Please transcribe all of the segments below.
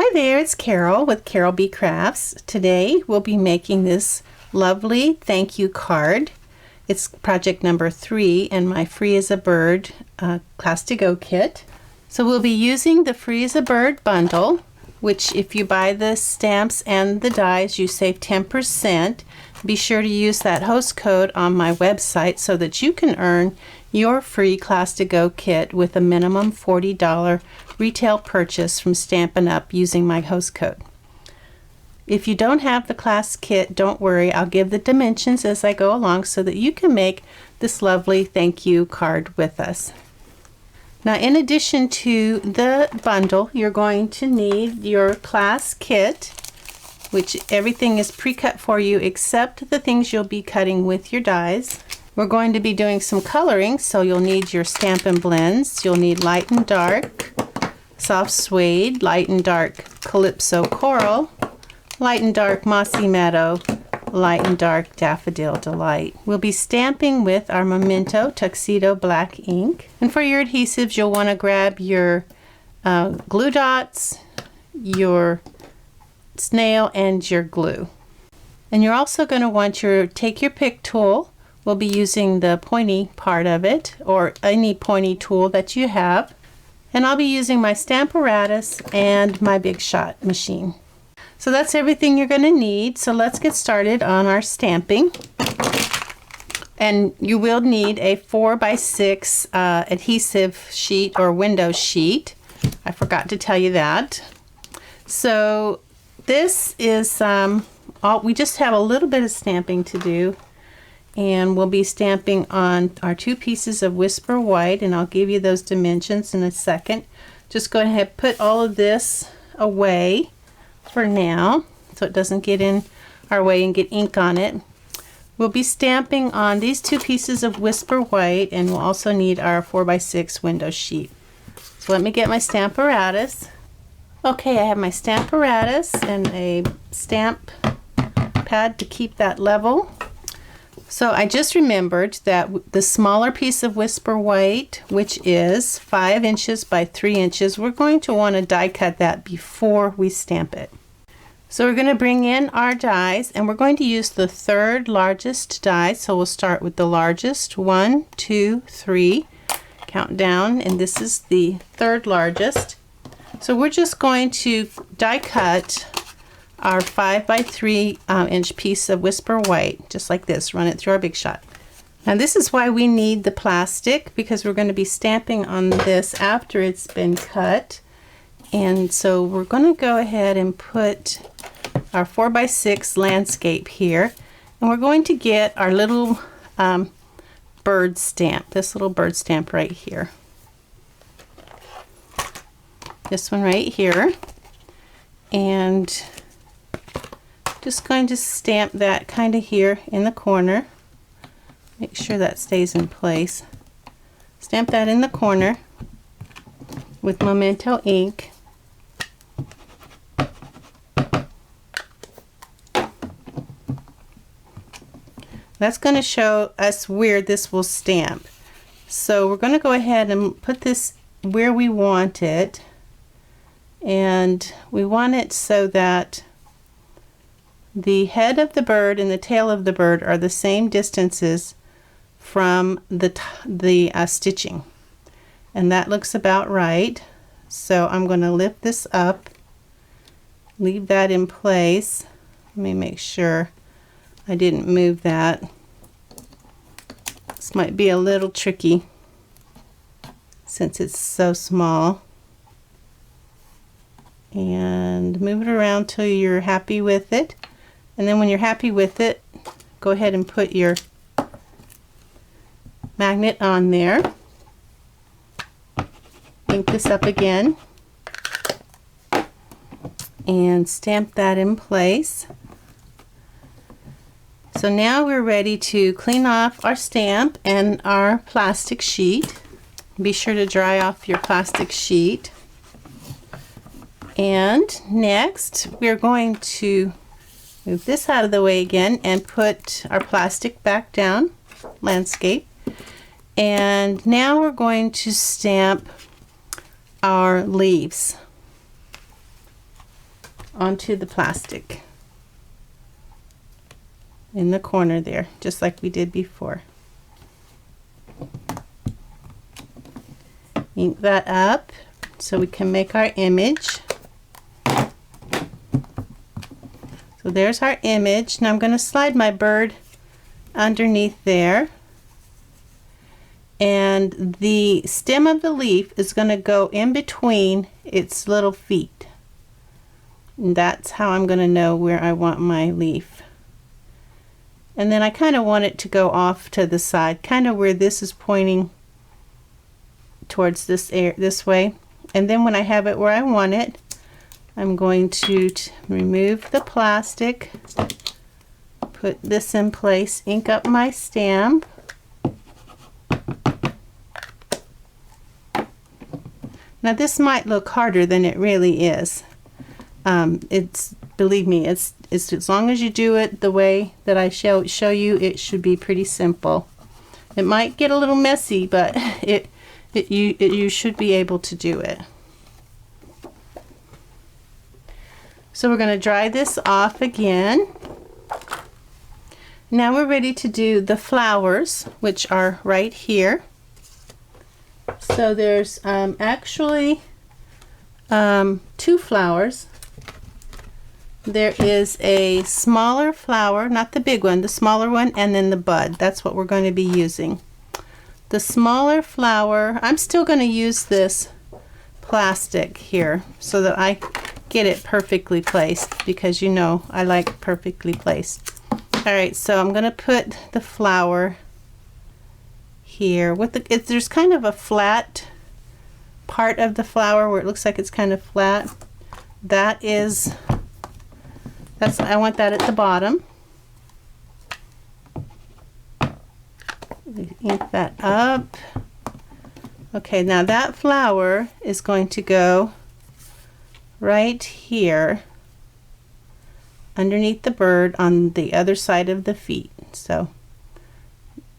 Hi there, it's Carol with Carolbcrafts. Today we'll be making this lovely thank you card. It's project number 3 and my Free as a Bird Class to Go kit. So we'll be using the Free as a Bird bundle, which if you buy the stamps and the dies you save 10%. Be sure to use that host code on my website so that you can earn your free Class to Go kit with a minimum $40 retail purchase from Stampin' Up using my host code. If you don't have the class kit, don't worry, I'll give the dimensions as I go along so that you can make this lovely thank you card with us. Now, in addition to the bundle, you're going to need your class kit, which everything is pre-cut for you except the things you'll be cutting with your dies. We're going to be doing some coloring, so you'll need your Stampin' blends. You'll need light and dark soft suede, light and dark calypso coral, light and dark mossy meadow, light and dark daffodil delight. We'll be stamping with our Memento tuxedo black ink. And for your adhesives, you'll want to grab your glue dots, your snail, and your glue. And you're also going to want your take your pick tool. We'll be using the pointy part of it, or any pointy tool that you have. And I'll be using my Stamparatus and my Big Shot machine. So that's everything you're going to need. So let's get started on our stamping. And you will need a 4x6 adhesive sheet or window sheet. I forgot to tell you that. So this is we just have a little bit of stamping to do. And we'll be stamping on our 2 pieces of Whisper White, and I'll give you those dimensions in a second. Just go ahead and put all of this away for now so it doesn't get in our way and get ink on it. We'll be stamping on these 2 pieces of Whisper White, and we'll also need our 4x6 window sheet. So let me get my Stamparatus. Okay, I have my Stamparatus and a stamp pad to keep that level. So I just remembered that the smaller piece of Whisper White, which is 5 inches by 3 inches, we're going to want to die cut that before we stamp it. So we're going to bring in our dies, and we're going to use the 3rd largest die. So we'll start with the largest, 1, 2, 3, count down, and this is the 3rd largest. So we're just going to die cut our 5x3 inch piece of Whisper White, just like this. Run it through our Big Shot. Now this is why we need the plastic, because we're going to be stamping on this after it's been cut. And so we're going to go ahead and put our 4x6 landscape here, and we're going to get our little bird stamp, this little bird stamp right here. This one right here. And just going to stamp that kind of here in the corner. Make sure that stays in place. Stamp that in the corner with Memento ink. That's going to show us where this will stamp. So we're going to go ahead and put this where we want it. And we want it so that the head of the bird and the tail of the bird are the same distances from the stitching. And that looks about right. So I'm going to lift this up, leave that in place. Let me make sure I didn't move that. This might be a little tricky since it's so small. And move it around till you're happy with it. And then when you're happy with it, go ahead and put your magnet on there. Ink this up again. And stamp that in place. So now we're ready to clean off our stamp and our plastic sheet. Be sure to dry off your plastic sheet. And next, we're going to move this out of the way again and put our plastic back down, landscape. And now we're going to stamp our leaves. onto the plastic in the corner there, just like we did before. Ink that up so we can make our image. So there's our image. Now I'm going to slide my bird underneath there. And the stem of the leaf is going to go in between its little feet. And that's how I'm going to know where I want my leaf. And then I kind of want it to go off to the side, kind of where this is pointing towards this way. And then when I have it where I want it, I'm going to remove the plastic, put this in place, ink up my stamp. Now this might look harder than it really is. Believe me, it's as long as you do it the way that I show you, it should be pretty simple. It might get a little messy, but you should be able to do it. So we're going to dry this off again. Now we're ready to do the flowers, which are right here. So there's actually 2 flowers. There is a smaller flower, not the big one, the smaller one, and then the bud. That's what we're going to be using. The smaller flower, I'm still going to use this plastic here so that I get it perfectly placed, because you know I like perfectly placed. Alright, so I'm going to put the flower here. There's kind of a flat part of the flower where it looks like it's kind of flat. I want that at the bottom. Ink that up. Okay, now that flower is going to go right here underneath the bird on the other side of the feet. So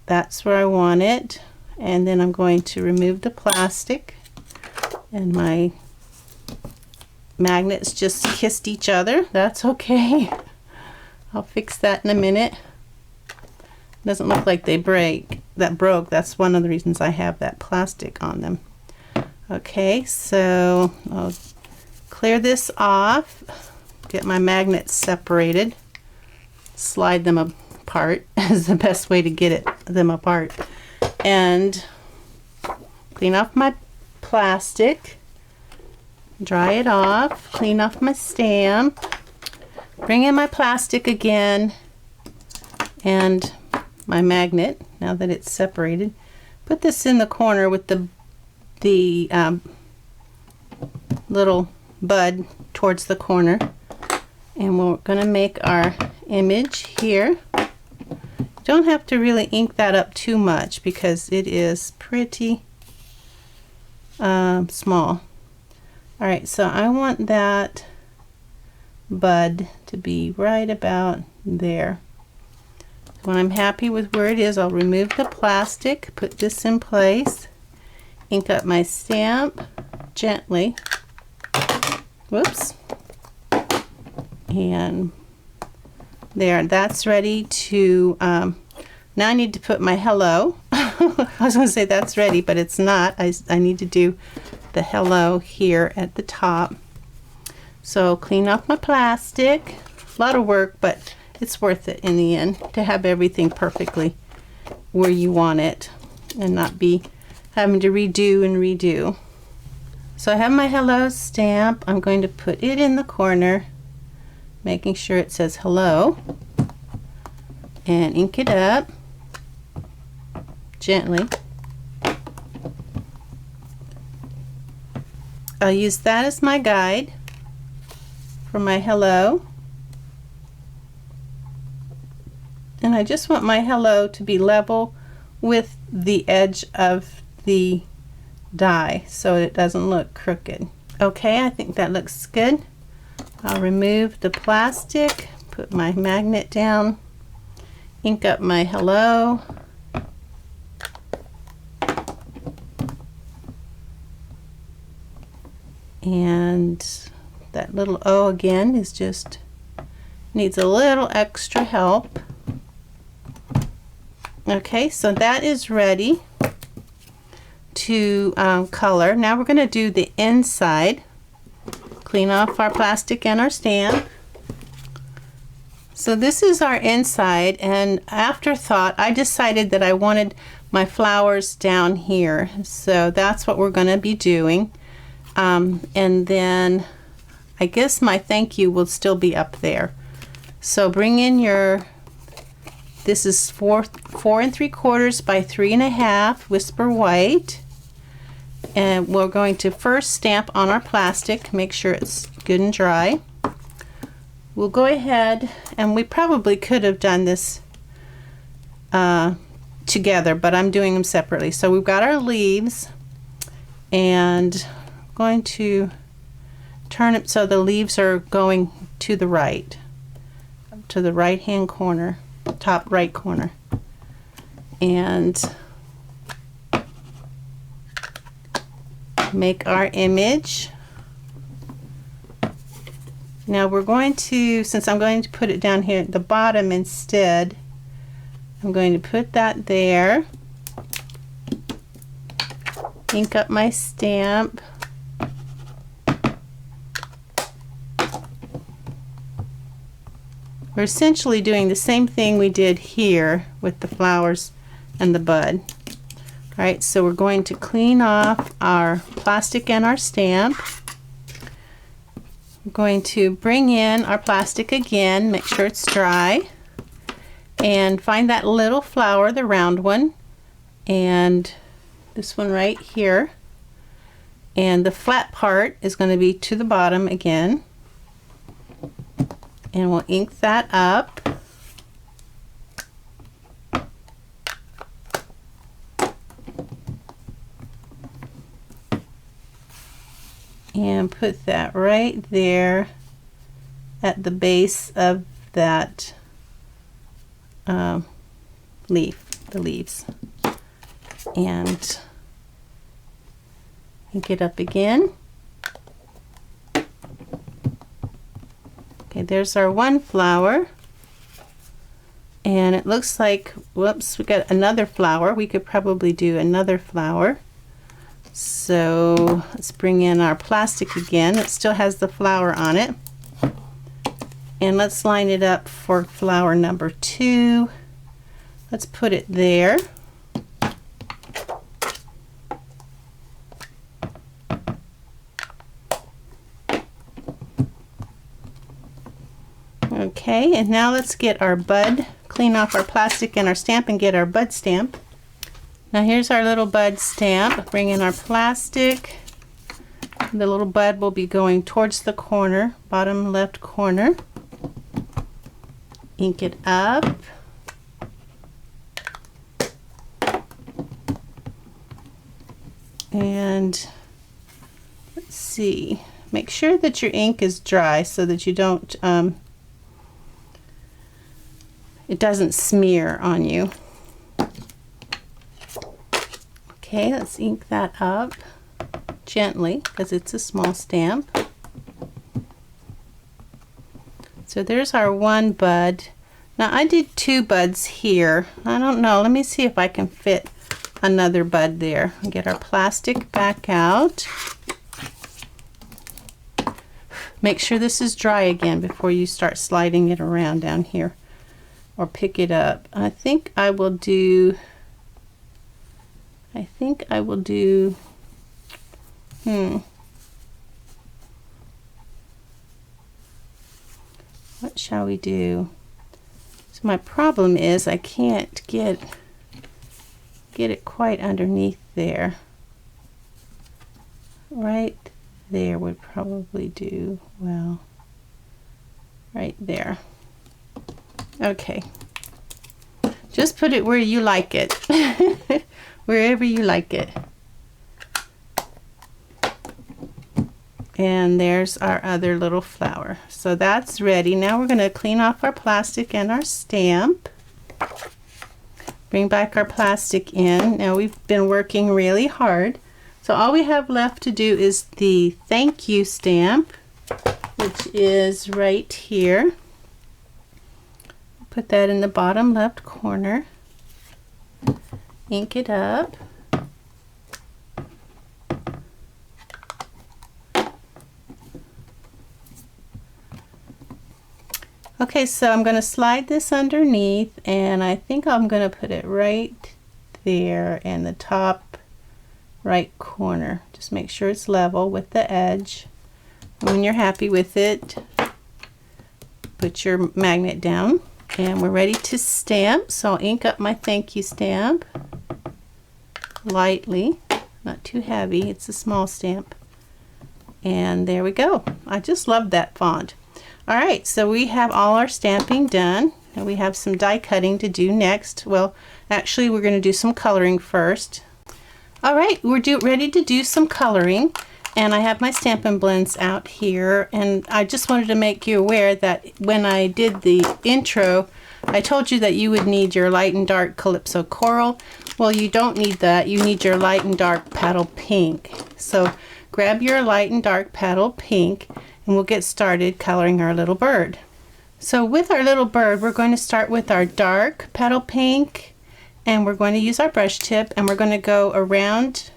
that's where I want it. And then I'm going to remove the plastic, and my magnets just kissed each other. That's okay. I'll fix that in a minute. Doesn't look like they broke. That's one of the reasons I have that plastic on them. Okay, so I'll clear this off, get my magnets separated, slide them apart is the best way to get them apart, and clean off my plastic, dry it off, clean off my stamp, bring in my plastic again, and my magnet, now that it's separated. Put this in the corner with the little bud towards the corner, and we're going to make our image here. Don't have to really ink that up too much because it is pretty small. Alright, so I want that bud to be right about there. When I'm happy with where it is, I'll remove the plastic, put this in place, ink up my stamp gently. Whoops. And there, that's ready to, now I need to put my hello. I was going to say that's ready, but it's not. I need to do the hello here at the top. So clean off my plastic. A lot of work, but it's worth it in the end to have everything perfectly where you want it and not be having to redo and redo. So I have my hello stamp. I'm going to put it in the corner, making sure it says hello, and ink it up gently. I'll use that as my guide for my hello. And I just want my hello to be level with the edge of the die so it doesn't look crooked. Okay, I think that looks good. I'll remove the plastic, put my magnet down, ink up my hello, and That little O again is just needs a little extra help. Okay, so that is ready to color. Now we're going to do the inside. Clean off our plastic and our stamp. So this is our inside, and after thought I decided that I wanted my flowers down here, so that's what we're going to be doing. And then I guess my thank you will still be up there. So bring in your, this is 4 3/4 by 3.5 whisper white, and we're going to first stamp on our plastic, make sure it's good and dry. We'll go ahead, and we probably could have done this together, but I'm doing them separately. So we've got our leaves, and I'm going to turn it so the leaves are going to the right hand corner, top right corner, and make our image. Now we're going to, since I'm going to put it down here at the bottom instead, I'm going to put that there, ink up my stamp, we're essentially doing the same thing we did here with the flowers and the bud. Alright, so we're going to clean off our plastic and our stamp. We're going to bring in our plastic again, make sure it's dry, and find that little flower, the round one, and this one right here, and the flat part is going to be to the bottom again, and we'll ink that up. And put that right there at the base of that leaf, the leaves, and ink it up again. Okay, there's our one flower, and it looks like, whoops, we got another flower. We could probably do another flower. So let's bring in our plastic again. It still has the flower on it. And let's line it up for flower number 2. Let's put it there. Okay, and now let's get our bud, clean off our plastic and our stamp and get our bud stamp. Now here's our little bud stamp. Bring in our plastic. The little bud will be going towards the corner, bottom left corner. Ink it up. And let's see, make sure that your ink is dry so that you don't, it doesn't smear on you. Okay, let's ink that up gently because it's a small stamp. So there's our one bud. Now I did 2 buds here. I don't know, let me see if I can fit another bud there. Get our plastic back out. Make sure this is dry again before you start sliding it around down here or pick it up. I think I will do what shall we do? So my problem is I can't get it quite underneath there. Right there would probably do well. Right there. Okay. Just put it where you like it. Wherever you like it. And there's our other little flower. So that's ready. Now we're going to clean off our plastic and our stamp. Bring back our plastic in. Now we've been working really hard. So all we have left to do is the thank you stamp. which is right here. Put that in the bottom left corner. Ink it up. Okay, so I'm going to slide this underneath, and I think I'm going to put it right there in the top right corner. Just make sure it's level with the edge. And when you're happy with it, put your magnet down, and we're ready to stamp. So I'll ink up my thank you stamp lightly, not too heavy. It's a small stamp. And there we go. I just love that font. Alright, so we have all our stamping done, and we have some die cutting to do next. Well, actually we're going to do some coloring first. Alright, we're ready to do some coloring, and I have my Stampin' blends out here, and I just wanted to make you aware that when I did the intro, I told you that you would need your light and dark Calypso Coral. Well, you don't need that. You need your light and dark Paddle Pink. So grab your light and dark Paddle Pink, and we'll get started coloring our little bird. So with our little bird, we're going to start with our dark Paddle Pink, and we're going to use our brush tip, and we're going to go around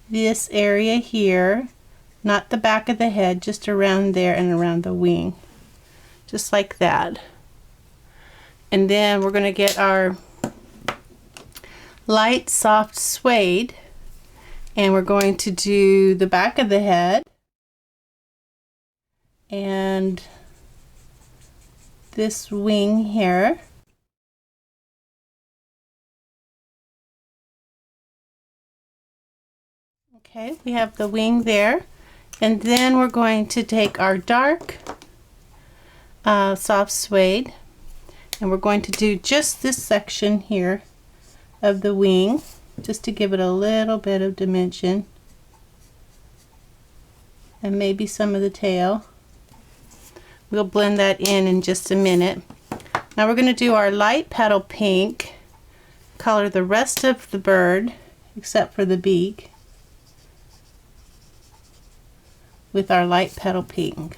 this area here, not the back of the head, just around there and around the wing, just like that. And then we're going to get our light soft suede, and we're going to do the back of the head and this wing here. Okay, we have the wing there, and then we're going to take our dark soft suede, and we're going to do just this section here of the wing, just to give it a little bit of dimension, and maybe some of the tail. We'll blend that in just a minute. Now we're going to do our light Paddle Pink, color the rest of the bird except for the beak with our light Paddle Pink.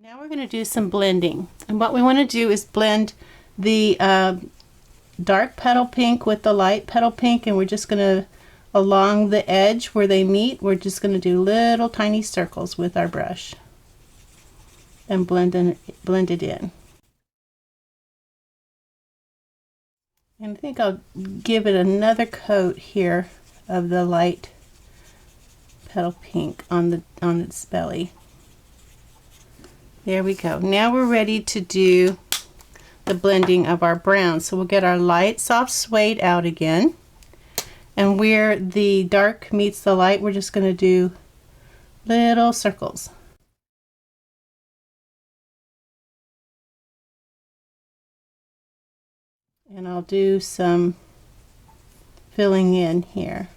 Now we're going to do some blending, and what we want to do is blend the dark Paddle Pink with the light Paddle Pink, and we're just going to, along the edge where they meet, we're just going to do little tiny circles with our brush and blend it in. And I think I'll give it another coat here of the light Paddle Pink on its belly. There we go. Now we're ready to do the blending of our brown. So we'll get our light soft suede out again, and where the dark meets the light, we're just going to do little circles. And I'll do some filling in here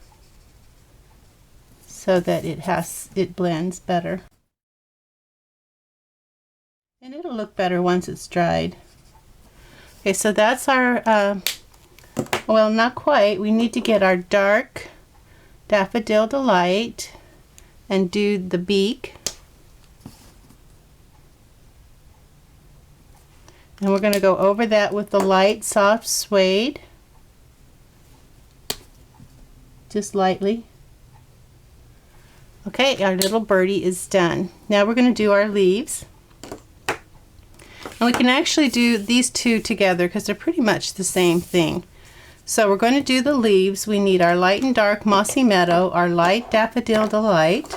so that it blends better. And it'll look better once it's dried. Okay, so that's our, well, not quite. We need to get our dark Daffodil Delight and do the beak. And we're going to go over that with the light soft suede, just lightly. Okay, our little birdie is done. Now we're going to do our leaves. And we can actually do these two together because they're pretty much the same thing. So we're going to do the leaves. We need our light and dark Mossy Meadow, our light Daffodil Delight.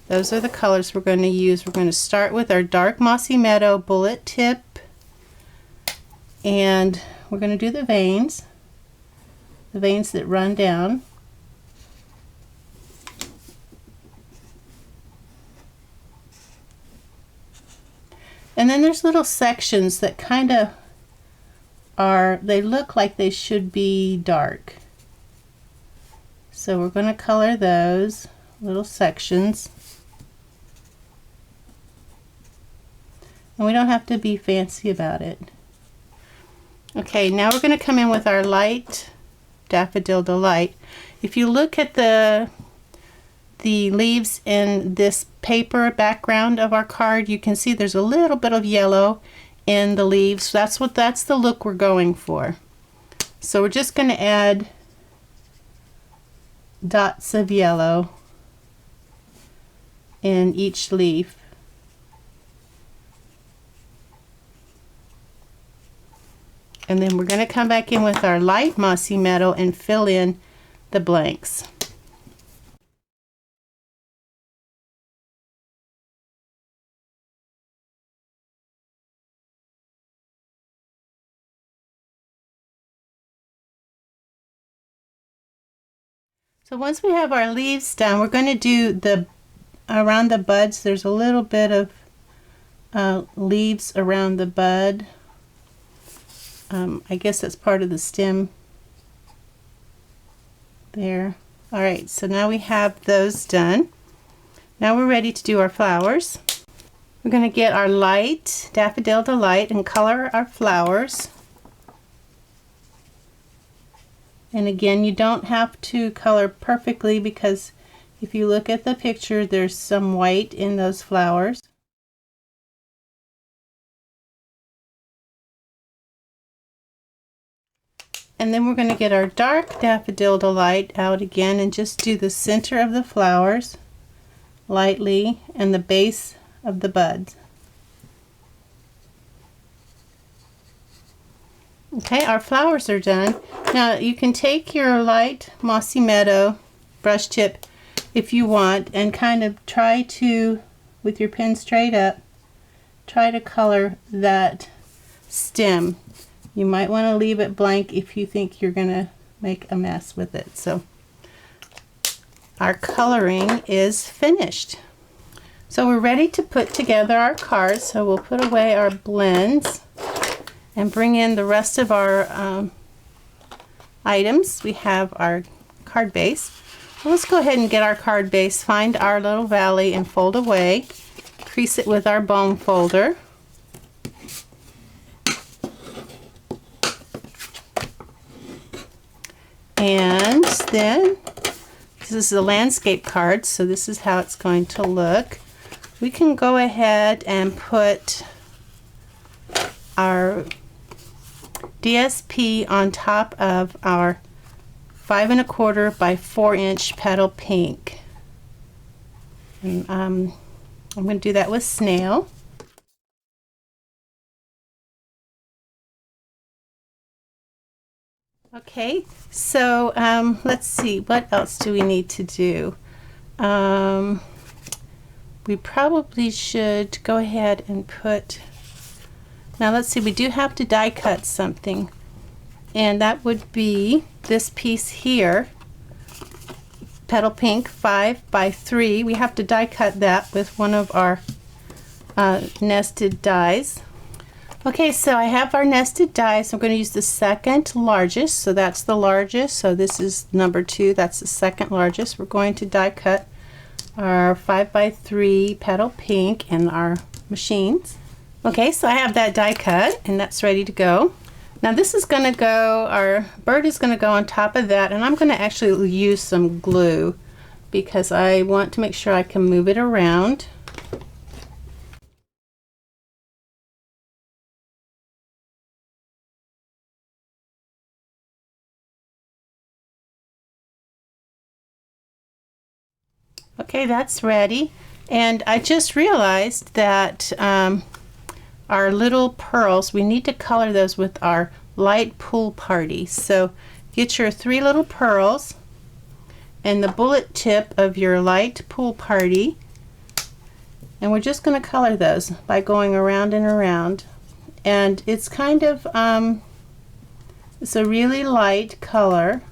Those are the colors we're going to use. We're going to start with our dark Mossy Meadow bullet tip, and we're going to do the veins that run down. And then there's little sections that kind of they look like they should be dark. So we're going to color those little sections. And we don't have to be fancy about it. Okay, now we're going to come in with our light Daffodil Delight. If you look at the the leaves in this paper background of our card, you can see there's a little bit of yellow in the leaves. That's the look we're going for. So we're just going to add dots of yellow in each leaf. And then we're going to come back in with our light mossy meadow and fill in the blanks. So once we have our leaves done, we're going to do around the buds. There's a little bit of leaves around the bud. I guess that's part of the stem there. Alright, so now we have those done. Now we're ready to do our flowers. We're going to get our light, Daffodil Delight, and color our flowers. And again, you don't have to color perfectly, because if you look at the picture, there's some white in those flowers. And then we're going to get our dark Daffodil Delight out again and just do the center of the flowers lightly and the base of the buds. Okay, our flowers are done. Now you can take your light Mossy Meadow brush tip if you want and kind of try to, with your pen straight up, try to color that stem. You might want to leave it blank if you think you're going to make a mess with it. So our coloring is finished. So we're ready to put together our cards. So we'll put away our blends and bring in the rest of our items. We have our card base. Well, let's go ahead and get our card base, find our little valley and fold away. Crease it with our bone folder. And then, this is a landscape card, so this is how it's going to look. We can go ahead and put our DSP on top of our 5 1/4 by 4 inch petal pink. And, I'm going to do that with snail. Okay, so let's see, what else do we need to do? We probably should go ahead and put, now let's see, we do have to die cut something, and that would be this piece here, petal pink 5 by 3. We have to die cut that with one of our nested dies. Okay, so I have our nested dies. I'm going to use the second largest, so that's the largest. So this is number 2, that's the second largest. We're going to die cut our 5 by 3 petal pink in our machines. Okay, so I have that die cut and that's ready to go. Now this is going to go, our bird is going to go on top of that, and I'm going to actually use some glue because I want to make sure I can move it around. Okay, that's ready. And I just realized that our little pearls, we need to color those with our light pool party. So get your 3 little pearls and the bullet tip of your light pool party, and we're just going to color those by going around and around. And it's kind of, it's a really light color.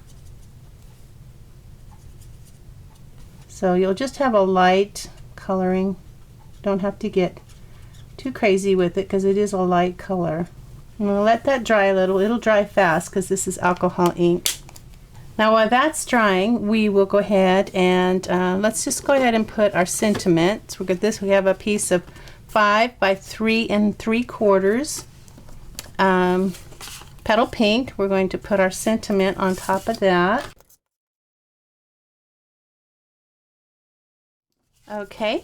So you'll just have a light coloring. Don't have to get too crazy with it because it is a light color. I'm going to let that dry a little. It'll dry fast because this is alcohol ink. Now while that's drying, we will go ahead and let's just go ahead and put our sentiment. So we have a piece of 5 by 3 3/4 petal pink. We're going to put our sentiment on top of that. Okay,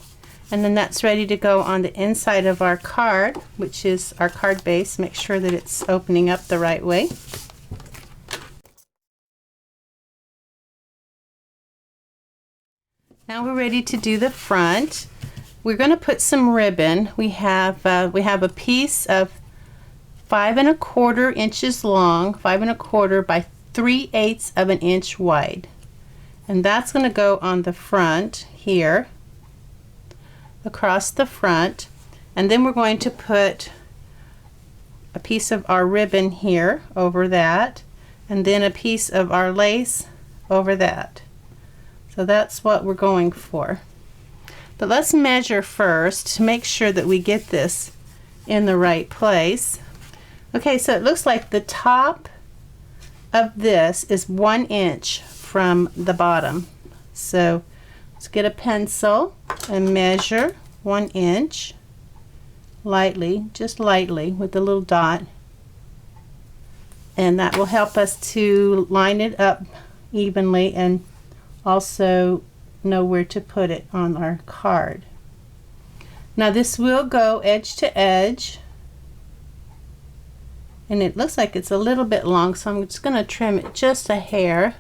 and then that's ready to go on the inside of our card, which is our card base. Make sure that it's opening up the right way. Now we're ready to do the front. We're going to put some ribbon. We have a piece of 5 1/4 inches long, 5 1/4 by 3/8 of an inch wide, and that's going to go on the front here, across the front, and then we're going to put a piece of our ribbon here over that, and then a piece of our lace over that. So that's what we're going for. But let's measure first to make sure that we get this in the right place. Okay, so it looks like the top of this is 1 inch from the bottom. So let's get a pencil and measure 1 inch lightly, just lightly with a little dot. And that will help us to line it up evenly and also know where to put it on our card. Now this will go edge to edge, and it looks like it's a little bit long, so I'm just going to trim it just a hair.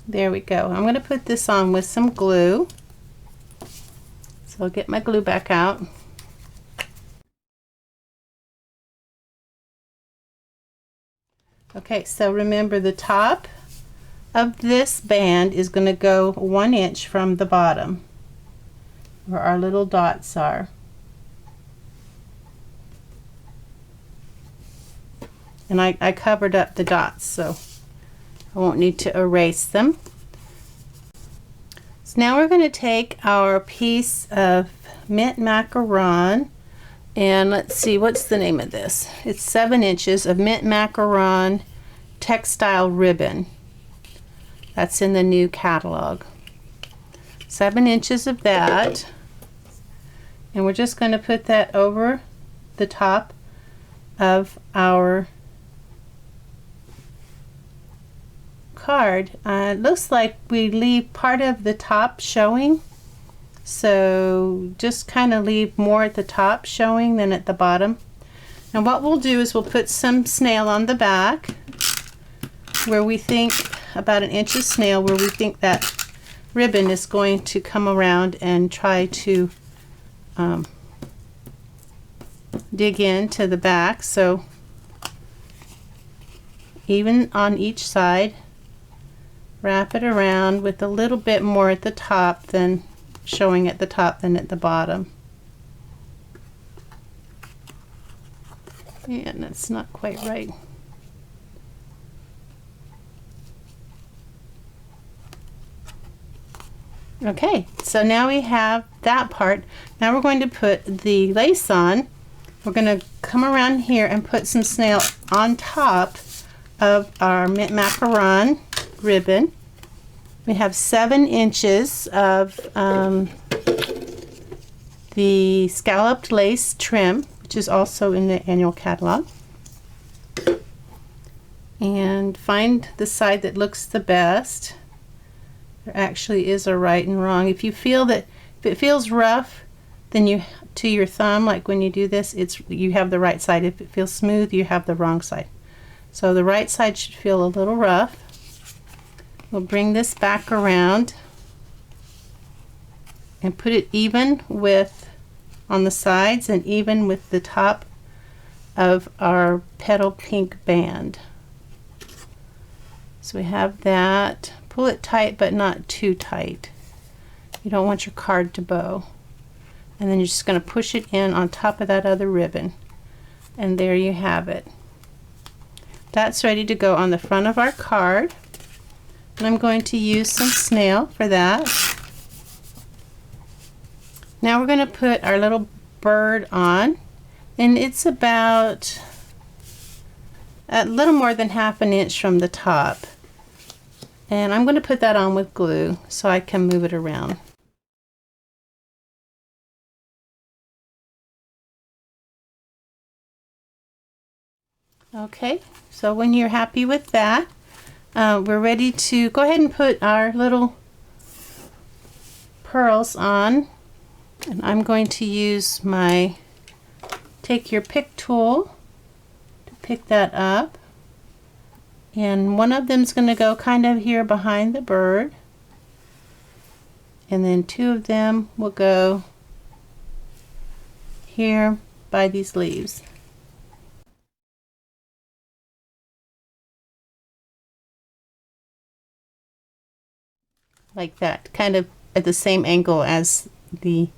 There we go. I'm going to put this on with some glue. So I'll get my glue back out. Okay, so remember the top of this band is going to go 1 inch from the bottom, where our little dots are. And I covered up the dots, so I won't need to erase them. So now we're going to take our piece of mint macaron, and let's see, what's the name of this? It's 7 inches of mint macaron textile ribbon. That's in the new catalog. 7 inches of that, and we're just going to put that over the top of our card. It looks like we leave part of the top showing, so just kind of leave more at the top showing than at the bottom. And what we'll do is we'll put some snail on the back, where we think, about 1 inch of snail, where we think that ribbon is going to come around and try to dig into the back. So even on each side, wrap it around with a little bit more at the top than showing at the top than at the bottom. And that's not quite right. Okay, so now we have that part. Now we're going to put the lace on. We're going to come around here and put some snail on top of our mint macaron ribbon. We have 7 inches of the scalloped lace trim, which is also in the annual catalog. And find the side that looks the best. There actually is a right and wrong. If you feel that, if it feels rough, then you, to your thumb, like when you do this, you have the right side. If it feels smooth, you have the wrong side. So the right side should feel a little rough. We'll bring this back around and put it even with on the sides and even with the top of our petal pink band. So we have that. Pull it tight, but not too tight. You don't want your card to bow. And then you're just going to push it in on top of that other ribbon. And there you have it. That's ready to go on the front of our card. And I'm going to use some snail for that. Now we're going to put our little bird on. And it's about a little more than 1/2 inch from the top. And I'm going to put that on with glue so I can move it around. Okay, so when you're happy with that, we're ready to go ahead and put our little pearls on. And I'm going to use my take your pick tool to pick that up. And one of them's going to go kind of here behind the bird. And then two of them will go here by these leaves. Like that, kind of at the same angle as the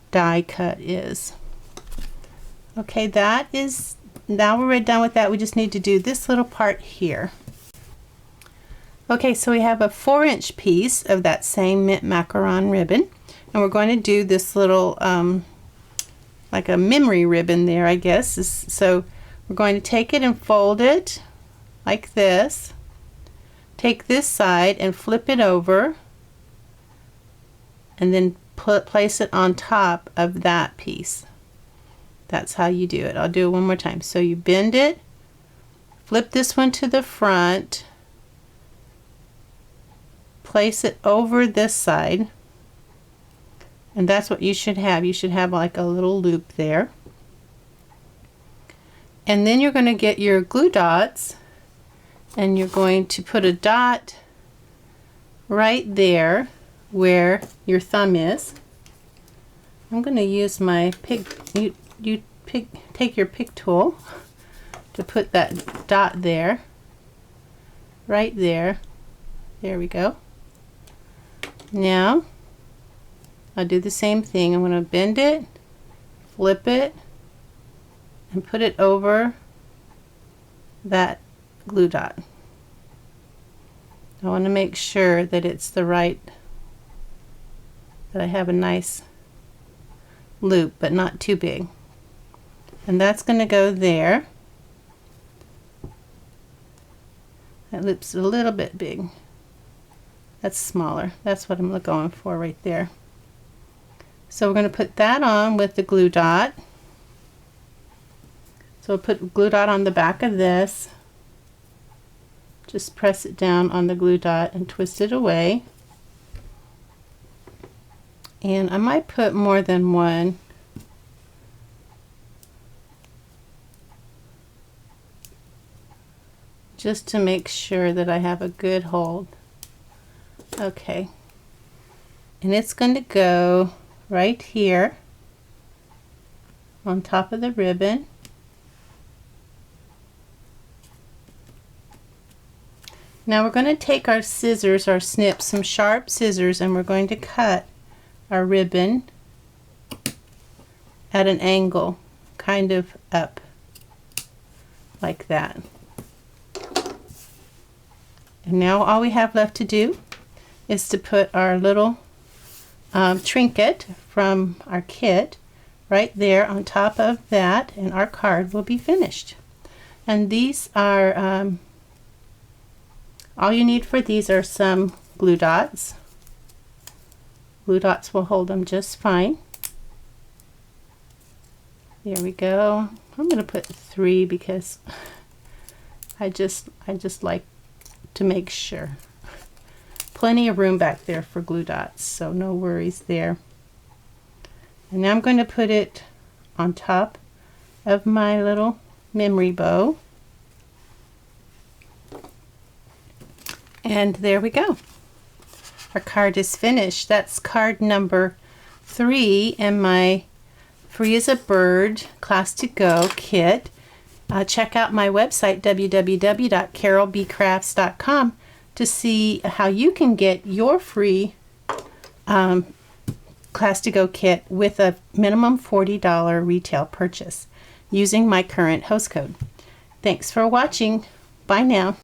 die cut is. Okay, that is, now we're done with that. We just need to do this little part here. Okay, so we have a 4-inch piece of that same mint macaron ribbon, and we're going to do this little like a memory ribbon there, I guess. So we're going to take it and fold it like this, take this side and flip it over, and then place it on top of that piece. That's how you do it. I'll do it one more time. So you bend it, flip this one to the front, place it over this side, and that's what you should have. You should have like a little loop there. And then you're going to get your glue dots, and you're going to put a dot right there where your thumb is. I'm going to use my take your pick tool to put that dot there, right there. There we go. Now I'll do the same thing. I'm going to bend it, flip it, and put it over that glue dot. I want to make sure that it's the right, that I have a nice loop, but not too big. And that's going to go there. That loop's a little bit big. That's smaller. That's what I'm going for right there. So we're going to put that on with the glue dot. So we'll put glue dot on the back of this. Just press it down on the glue dot and twist it away. And I might put more than one. Just to make sure that I have a good hold. Okay. And it's going to go right here on top of the ribbon. Now we're going to take our scissors, our snips, some sharp scissors, and we're going to cut our ribbon at an angle, kind of up, like that. And now all we have left to do is to put our little trinket from our kit right there on top of that, and our card will be finished. And these are, all you need for these are some glue dots. Glue dots will hold them just fine. There we go. I'm going to put 3 because I just like to make sure. Plenty of room back there for glue dots, so no worries there. And now I'm going to put it on top of my little memory bow. And there we go. Our card is finished. That's card number 3 in my Free as a Bird Class to Go kit. Check out my website, www.carolbcrafts.com, to see how you can get your free Class to Go kit with a minimum $40 retail purchase using my current host code. Thanks for watching. Bye now.